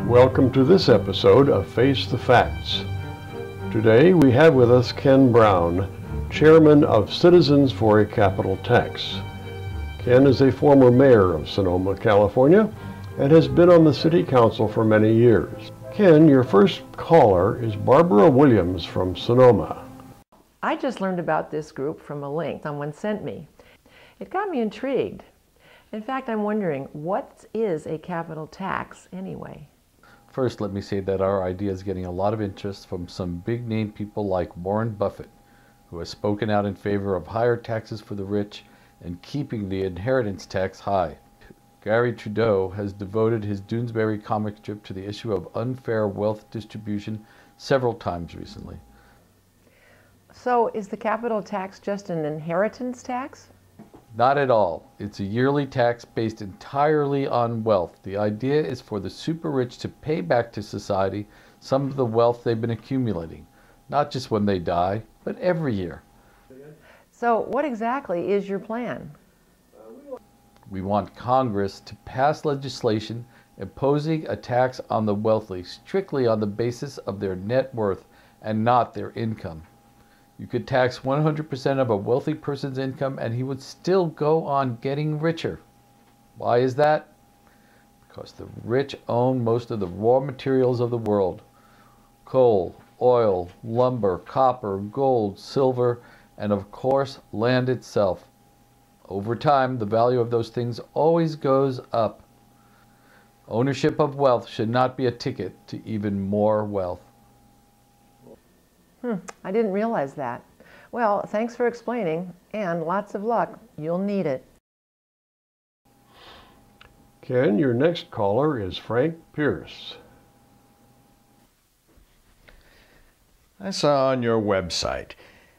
Welcome to this episode of Face the Facts. Today we have with us Ken Brown, Chairman of Citizens for a Capital Tax. Ken is a former mayor of Sonoma, California, and has been on the City Council for many years. Ken, your first caller is Barbara Williams from Sonoma. I just learned about this group from a link someone sent me. It got me intrigued. In fact, I'm wondering, what is a capital tax anyway? First, let me say that our idea is getting a lot of interest from some big-name people like Warren Buffett, who has spoken out in favor of higher taxes for the rich and keeping the inheritance tax high. Gary Trudeau has devoted his Doonesbury comic strip to the issue of unfair wealth distribution several times recently. So, is the capital tax just an inheritance tax? Not at all. It's a yearly tax based entirely on wealth. The idea is for the super rich to pay back to society some of the wealth they've been accumulating, not just when they die, but every year. So, what exactly is your plan? We want Congress to pass legislation imposing a tax on the wealthy strictly on the basis of their net worth and not their income. You could tax 100% of a wealthy person's income and he would still go on getting richer. Why is that? Because the rich own most of the raw materials of the world. Coal, oil, lumber, copper, gold, silver, and of course land itself. Over time, the value of those things always goes up. Ownership of wealth should not be a ticket to even more wealth. I didn't realize that. Well, thanks for explaining, and lots of luck. You'll need it. Ken, your next caller is Frank Pierce. I saw on your website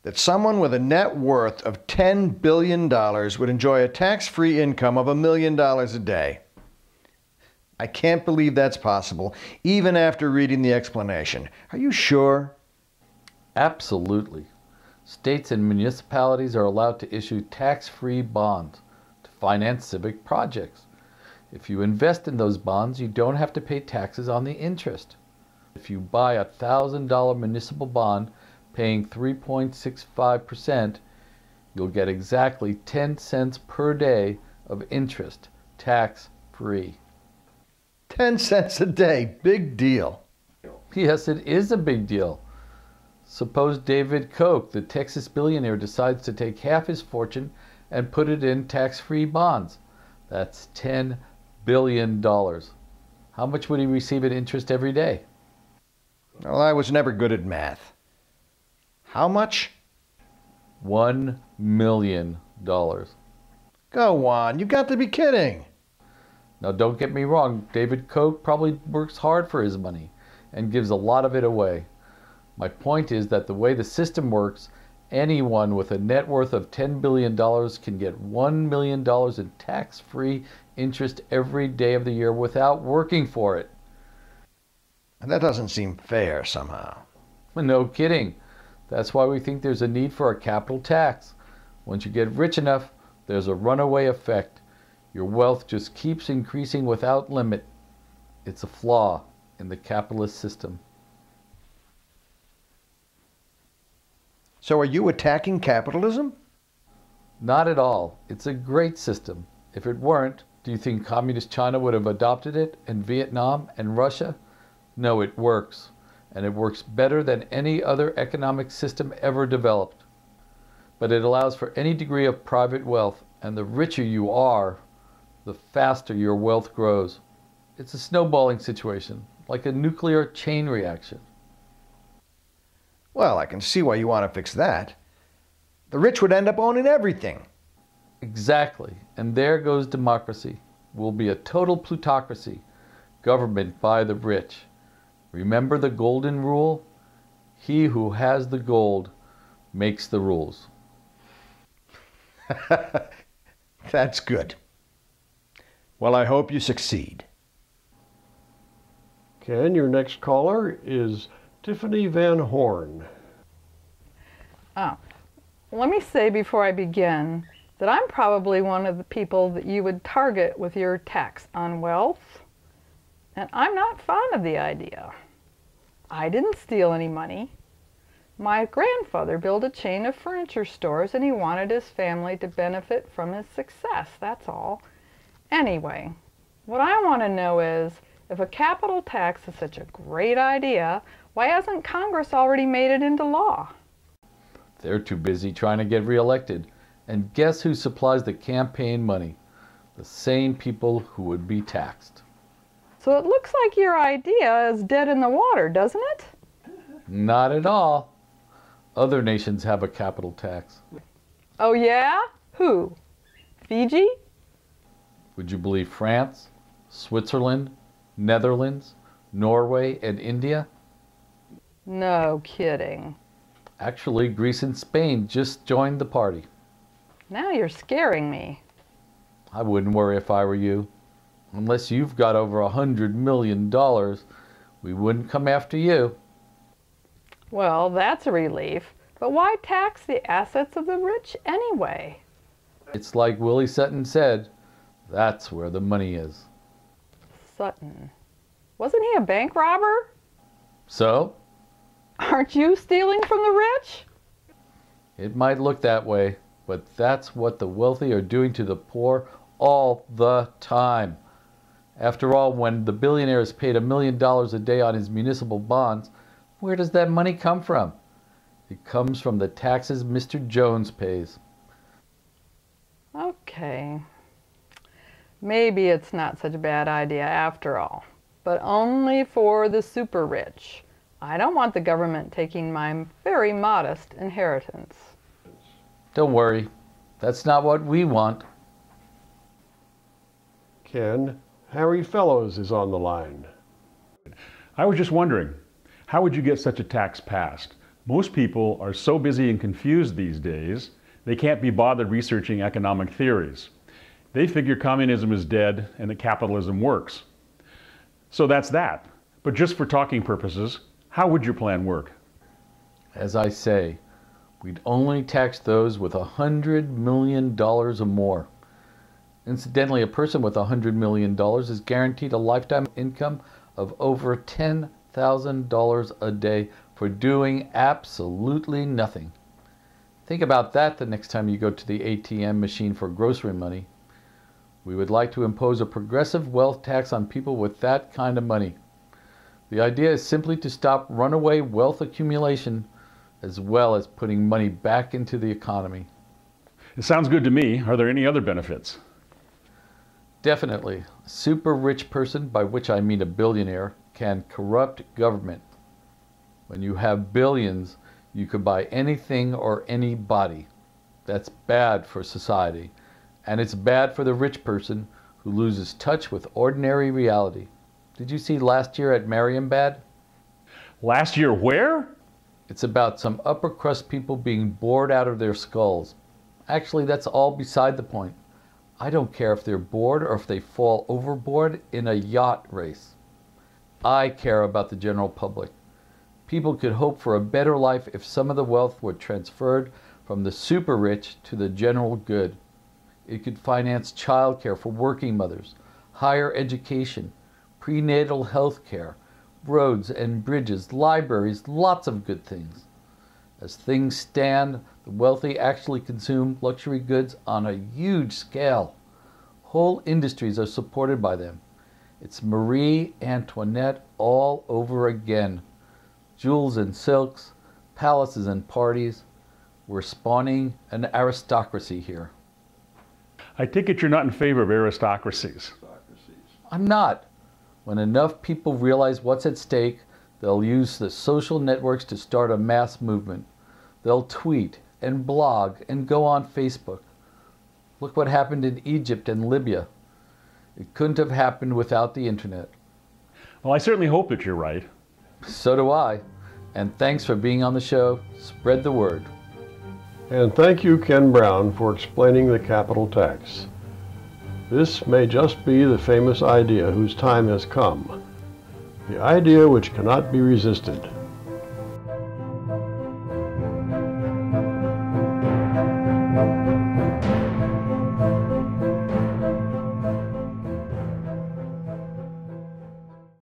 that someone with a net worth of $10 billion would enjoy a tax-free income of $1 million a day. I can't believe that's possible, even after reading the explanation. Are you sure? Absolutely. States and municipalities are allowed to issue tax-free bonds to finance civic projects. If you invest in those bonds, you don't have to pay taxes on the interest. If you buy a $1,000 municipal bond paying 3.65%, you'll get exactly 10 cents per day of interest, tax-free. 10 cents a day, big deal. Yes, it is a big deal. Suppose David Koch, the Texas billionaire, decides to take half his fortune and put it in tax-free bonds. That's $10 billion. How much would he receive in interest every day? Well, I was never good at math. How much? $1 million. Go on, you got to be kidding. Now don't get me wrong, David Koch probably works hard for his money and gives a lot of it away. My point is that the way the system works, anyone with a net worth of $10 billion can get $1 million in tax-free interest every day of the year without working for it. And that doesn't seem fair somehow. No kidding. That's why we think there's a need for a capital tax. Once you get rich enough, there's a runaway effect. Your wealth just keeps increasing without limit. It's a flaw in the capitalist system. So are you attacking capitalism? Not at all. It's a great system. If it weren't, do you think Communist China would have adopted it, and Vietnam and Russia? No, it works. And it works better than any other economic system ever developed. But it allows for any degree of private wealth, and the richer you are, the faster your wealth grows. It's a snowballing situation, like a nuclear chain reaction. Well, I can see why you want to fix that. The rich would end up owning everything. Exactly. And there goes democracy. We'll be a total plutocracy, government by the rich. Remember the golden rule? He who has the gold makes the rules. That's good. Well, I hope you succeed. Ken, your next caller is Tiffany Van Horn. Let me say before I begin that I'm probably one of the people that you would target with your tax on wealth. and I'm not fond of the idea. I didn't steal any money. My grandfather built a chain of furniture stores and he wanted his family to benefit from his success, that's all. Anyway, what I want to know is, if a capital tax is such a great idea, why hasn't Congress already made it into law? They're too busy trying to get reelected. And guess who supplies the campaign money? The same people who would be taxed. So it looks like your idea is dead in the water, doesn't it? Not at all. Other nations have a capital tax. Oh yeah? Who? Fiji? Would you believe France, Switzerland, Netherlands, Norway, and India? No kidding. Actually, Greece and Spain just joined the party. Now you're scaring me. I wouldn't worry if I were you. Unless you've got over $100 million, we wouldn't come after you. Well, that's a relief. But why tax the assets of the rich anyway? It's like Willie Sutton said, that's where the money is. Sutton. Wasn't he a bank robber? So, Aren't you stealing from the rich? it might look that way, but that's what the wealthy are doing to the poor all the time. After all, when the billionaire is paid $1 million a day on his municipal bonds, where does that money come from? It comes from the taxes Mr. Jones pays. Okay. Maybe it's not such a bad idea after all, but only for the super rich. I don't want the government taking my very modest inheritance. Don't worry, that's not what we want. Ken, Harry Fellows is on the line. I was just wondering, how would you get such a tax passed? Most people are so busy and confused these days, they can't be bothered researching economic theories. They figure communism is dead and that capitalism works. So that's that. But just for talking purposes, how would your plan work? As I say, we'd only tax those with $100 million or more. Incidentally, a person with $100 million is guaranteed a lifetime income of over $10,000 a day for doing absolutely nothing. Think about that the next time you go to the ATM machine for grocery money. We would like to impose a progressive wealth tax on people with that kind of money. The idea is simply to stop runaway wealth accumulation as well as putting money back into the economy. It sounds good to me. Are there any other benefits? Definitely. A super rich person, by which I mean a billionaire, can corrupt government. When you have billions, you can buy anything or anybody. That's bad for society. And it's bad for the rich person who loses touch with ordinary reality. Did you see last year at Marienbad? Last year where? It's about some upper crust people being bored out of their skulls. Actually, that's all beside the point. I don't care if they're bored or if they fall overboard in a yacht race. I care about the general public. People could hope for a better life if some of the wealth were transferred from the super rich to the general good. It could finance childcare for working mothers, higher education, prenatal health care, roads and bridges, libraries, lots of good things. As things stand, the wealthy actually consume luxury goods on a huge scale. Whole industries are supported by them. It's Marie Antoinette all over again. Jewels and silks, palaces and parties. We're spawning an aristocracy here. I take it you're not in favor of aristocracies. I'm not. When enough people realize what's at stake, they'll use the social networks to start a mass movement. They'll tweet and blog and go on Facebook. Look what happened in Egypt and Libya. It couldn't have happened without the internet. Well, I certainly hope that you're right. So do I. And thanks for being on the show. Spread the word. And thank you, Ken Brown, for explaining the capital tax. This may just be the famous idea whose time has come. The idea which cannot be resisted.